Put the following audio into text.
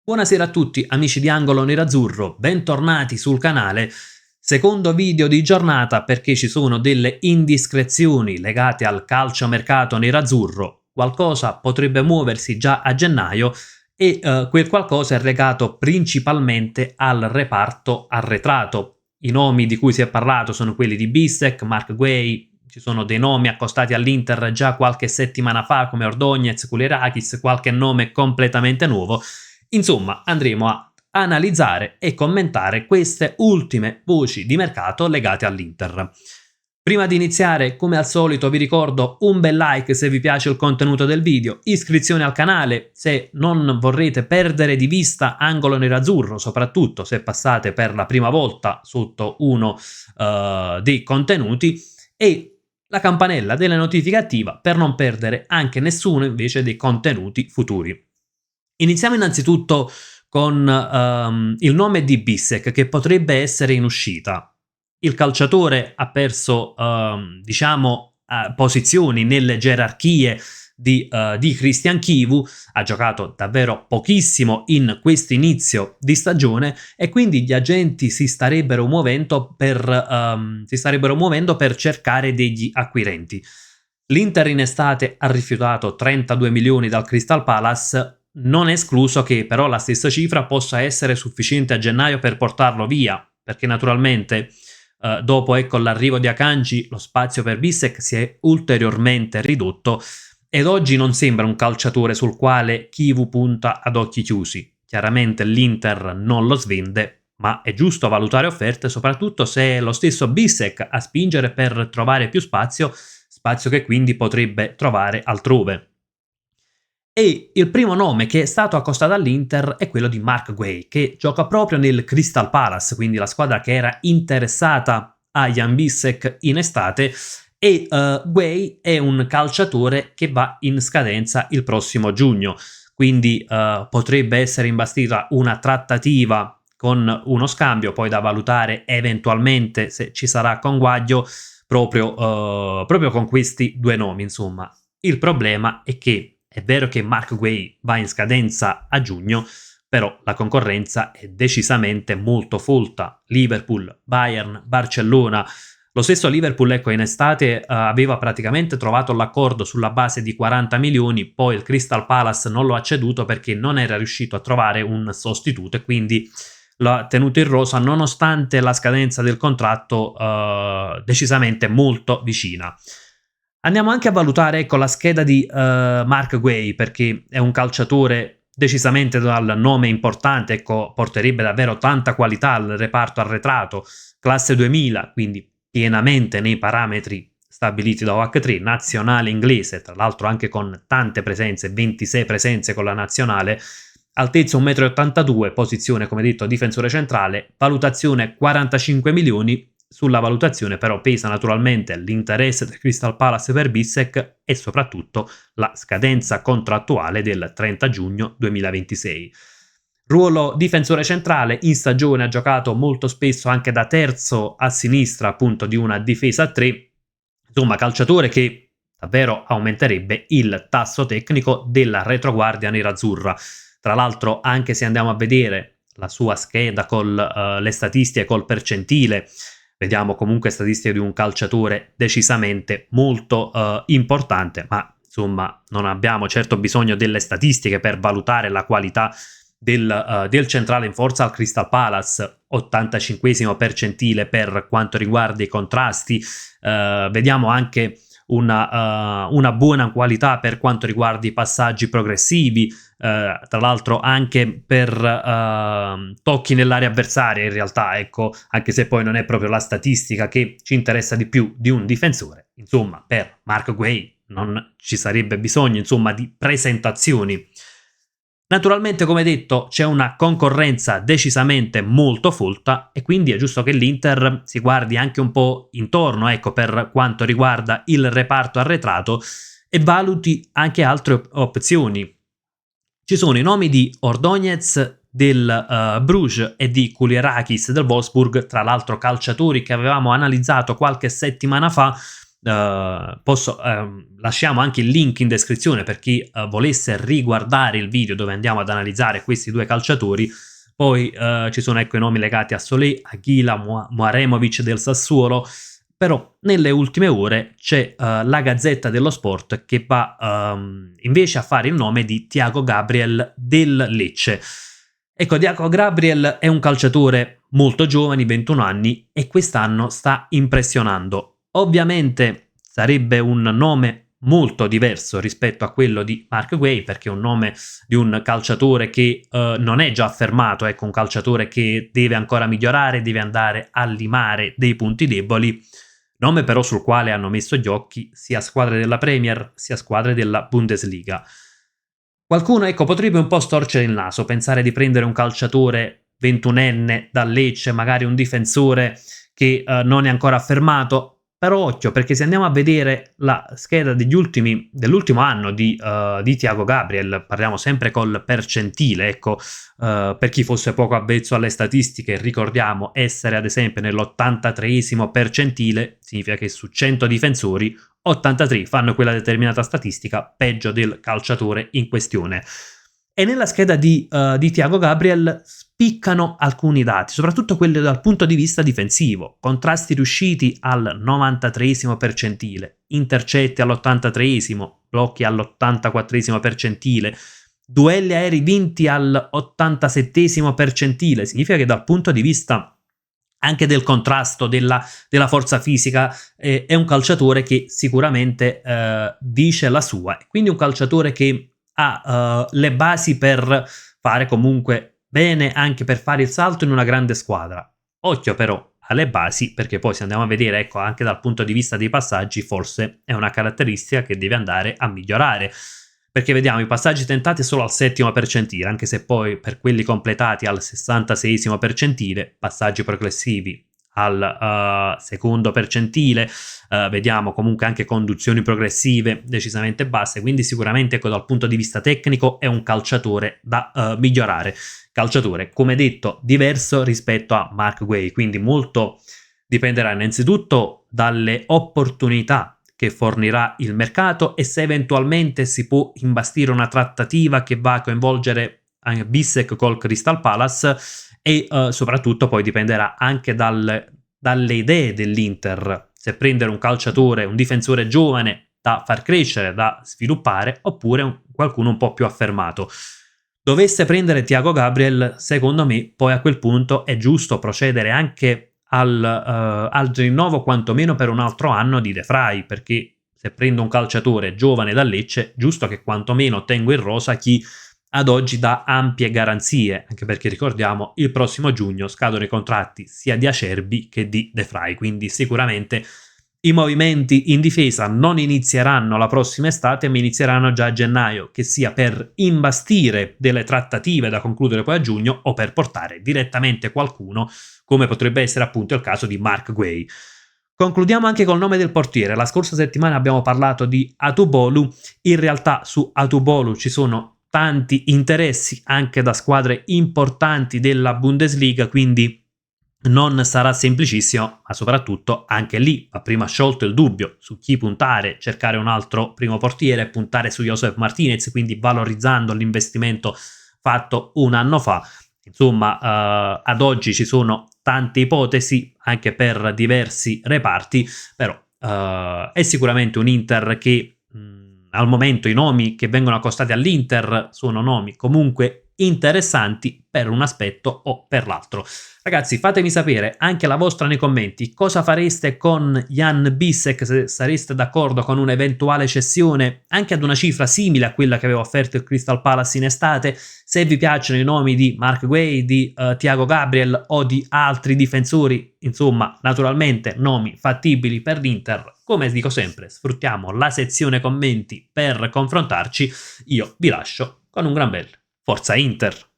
Buonasera a tutti amici di Angolo Nerazzurro, bentornati sul canale. Secondo video di giornata perché ci sono delle indiscrezioni legate al calciomercato nerazzurro. Qualcosa potrebbe muoversi già a gennaio e quel qualcosa è legato principalmente al reparto arretrato. I nomi di cui si è parlato sono quelli di Bissek, Mark Guay, ci sono dei nomi accostati all'Inter già qualche settimana fa come Ordóñez, Kullerakis, qualche nome completamente nuovo. Insomma, andremo a analizzare e commentare queste ultime voci di mercato legate all'Inter. Prima di iniziare, come al solito, vi ricordo un bel like se vi piace il contenuto del video, iscrizione al canale se non vorrete perdere di vista Angolo Nerazzurro, soprattutto se passate per la prima volta sotto uno dei contenuti, e la campanella delle notifiche attiva per non perdere anche nessuno invece dei contenuti futuri. Iniziamo innanzitutto con il nome di Bissek, che potrebbe essere in uscita. Il calciatore ha perso, posizioni nelle gerarchie di Christian Chivu, ha giocato davvero pochissimo in questo inizio di stagione e quindi gli agenti si starebbero muovendo per cercare degli acquirenti. L'Inter in estate ha rifiutato 32 milioni dal Crystal Palace. Non è escluso che però la stessa cifra possa essere sufficiente a gennaio per portarlo via, perché naturalmente dopo l'arrivo di Akanji lo spazio per Bissek si è ulteriormente ridotto ed oggi non sembra un calciatore sul quale Chivu punta ad occhi chiusi. Chiaramente l'Inter non lo svende, ma è giusto valutare offerte soprattutto se è lo stesso Bissek a spingere per trovare più spazio che quindi potrebbe trovare altrove. E il primo nome che è stato accostato all'Inter è quello di Mark Guay, che gioca proprio nel Crystal Palace, quindi la squadra che era interessata a Jan Bissek in estate, e Guay è un calciatore che va in scadenza il prossimo giugno, quindi potrebbe essere imbastita una trattativa con uno scambio, poi da valutare eventualmente se ci sarà conguaglio proprio con questi due nomi, insomma. Il problema è che è vero che Mark Guay va in scadenza a giugno, però la concorrenza è decisamente molto folta. Liverpool, Bayern, Barcellona. Lo stesso Liverpool, in estate aveva praticamente trovato l'accordo sulla base di 40 milioni, poi il Crystal Palace non lo ha ceduto perché non era riuscito a trovare un sostituto e quindi l'ha tenuto in rosa nonostante la scadenza del contratto decisamente molto vicina. Andiamo anche a valutare la scheda di Mark Guay, perché è un calciatore decisamente dal nome importante, porterebbe davvero tanta qualità al reparto arretrato, classe 2000, quindi pienamente nei parametri stabiliti da OH3, nazionale inglese, tra l'altro anche con tante presenze, 26 presenze con la nazionale, altezza 1,82 m, posizione come detto difensore centrale, valutazione 45 milioni, sulla valutazione però pesa naturalmente l'interesse del Crystal Palace per Bissek e soprattutto la scadenza contrattuale del 30 giugno 2026. Ruolo difensore centrale, in stagione ha giocato molto spesso anche da terzo a sinistra appunto di una difesa a 3, insomma calciatore che davvero aumenterebbe il tasso tecnico della retroguardia nerazzurra. Tra l'altro, anche se andiamo a vedere la sua scheda con le statistiche col percentile, vediamo comunque statistiche di un calciatore decisamente molto importante, ma insomma non abbiamo certo bisogno delle statistiche per valutare la qualità del centrale in forza al Crystal Palace. 85esimo percentile per quanto riguarda i contrasti, vediamo anche una buona qualità per quanto riguarda i passaggi progressivi, tra l'altro anche per tocchi nell'area avversaria in realtà, anche se poi non è proprio la statistica che ci interessa di più di un difensore. Insomma, per Mark Guay non ci sarebbe bisogno di presentazioni. Naturalmente, come detto, c'è una concorrenza decisamente molto folta e quindi è giusto che l'Inter si guardi anche un po' intorno, per quanto riguarda il reparto arretrato e valuti anche altre opzioni. Ci sono i nomi di Ordóñez del Bruges e di Kullerakis del Wolfsburg, tra l'altro calciatori che avevamo analizzato qualche settimana fa lasciamo anche il link in descrizione per chi volesse riguardare il video dove andiamo ad analizzare questi due calciatori. Poi ci sono ecco i nomi legati a Solé, Aguila, Muaremovic del Sassuolo, però nelle ultime ore c'è la Gazzetta dello Sport che va invece a fare il nome di Thiago Gabriel del Lecce. Ecco, Thiago Gabriel è un calciatore molto giovane, 21 anni, e quest'anno sta impressionando. Ovviamente sarebbe un nome molto diverso rispetto a quello di Mark Guay, perché è un nome di un calciatore che non è già affermato, ecco, un calciatore che deve ancora migliorare, deve andare a limare dei punti deboli, nome però sul quale hanno messo gli occhi sia squadre della Premier sia squadre della Bundesliga. Qualcuno, ecco, potrebbe un po' storcere il naso, pensare di prendere un calciatore 21enne dal Lecce, magari un difensore che non è ancora affermato, però occhio, perché se andiamo a vedere la scheda dell'ultimo anno di Thiago Gabriel, parliamo sempre col percentile, ecco, per chi fosse poco avvezzo alle statistiche, ricordiamo essere ad esempio nell'83esimo percentile, significa che su 100 difensori 83 fanno quella determinata statistica peggio del calciatore in questione. E nella scheda di Thiago Gabriel spiccano alcuni dati, soprattutto quelli dal punto di vista difensivo. Contrasti riusciti al 93esimo percentile, intercetti all'83esimo, blocchi all'84esimo percentile, duelli aerei vinti all'87esimo percentile. Significa che dal punto di vista anche del contrasto, della forza fisica, è un calciatore che sicuramente dice la sua. Quindi un calciatore che ha le basi per fare comunque bene, anche per fare il salto in una grande squadra. Occhio però alle basi, perché poi se andiamo a vedere, ecco, anche dal punto di vista dei passaggi, forse è una caratteristica che deve andare a migliorare. Perché vediamo i passaggi tentati solo al 7° percentile, anche se poi per quelli completati al 66° percentile, passaggi progressivi al 2° percentile, vediamo comunque anche conduzioni progressive decisamente basse, quindi sicuramente ecco, dal punto di vista tecnico è un calciatore da migliorare. Calciatore, come detto, diverso rispetto a Mark Guay, quindi molto dipenderà innanzitutto dalle opportunità che fornirà il mercato e se eventualmente si può imbastire una trattativa che va a coinvolgere Bissek col Crystal Palace e soprattutto poi dipenderà anche dalle idee dell'Inter, se prendere un calciatore, un difensore giovane da far crescere, da sviluppare, oppure qualcuno un po' più affermato. Dovesse prendere Thiago Gabriel, secondo me poi a quel punto è giusto procedere anche al rinnovo quantomeno per un altro anno di De Vrij, perché se prendo un calciatore giovane da Lecce, giusto che quantomeno tengo in rosa chi ad oggi dà ampie garanzie, anche perché ricordiamo il prossimo giugno scadono i contratti sia di Acerbi che di De Vrij, quindi sicuramente i movimenti in difesa non inizieranno la prossima estate, ma inizieranno già a gennaio, che sia per imbastire delle trattative da concludere poi a giugno o per portare direttamente qualcuno, come potrebbe essere appunto il caso di Mark Guay. Concludiamo anche col nome del portiere. La scorsa settimana abbiamo parlato di Atubolu, in realtà su Atubolu ci sono tanti interessi anche da squadre importanti della Bundesliga, quindi non sarà semplicissimo, ma soprattutto anche lì va prima sciolto il dubbio su chi puntare, cercare un altro primo portiere, puntare su Josef Martinez, quindi valorizzando l'investimento fatto un anno fa. Insomma, ad oggi ci sono tante ipotesi anche per diversi reparti, però è sicuramente un Inter che al momento i nomi che vengono accostati all'Inter sono nomi comunque interessanti per un aspetto o per l'altro. Ragazzi, fatemi sapere anche la vostra nei commenti. Cosa fareste con Jan Bissek, se sareste d'accordo con un'eventuale cessione anche ad una cifra simile a quella che aveva offerto il Crystal Palace in estate, se vi piacciono i nomi di Mark Guay, di Thiago Gabriel o di altri difensori, insomma, naturalmente nomi fattibili per l'Inter. Come dico sempre, sfruttiamo la sezione commenti per confrontarci. Io vi lascio con un gran bel Forza Inter!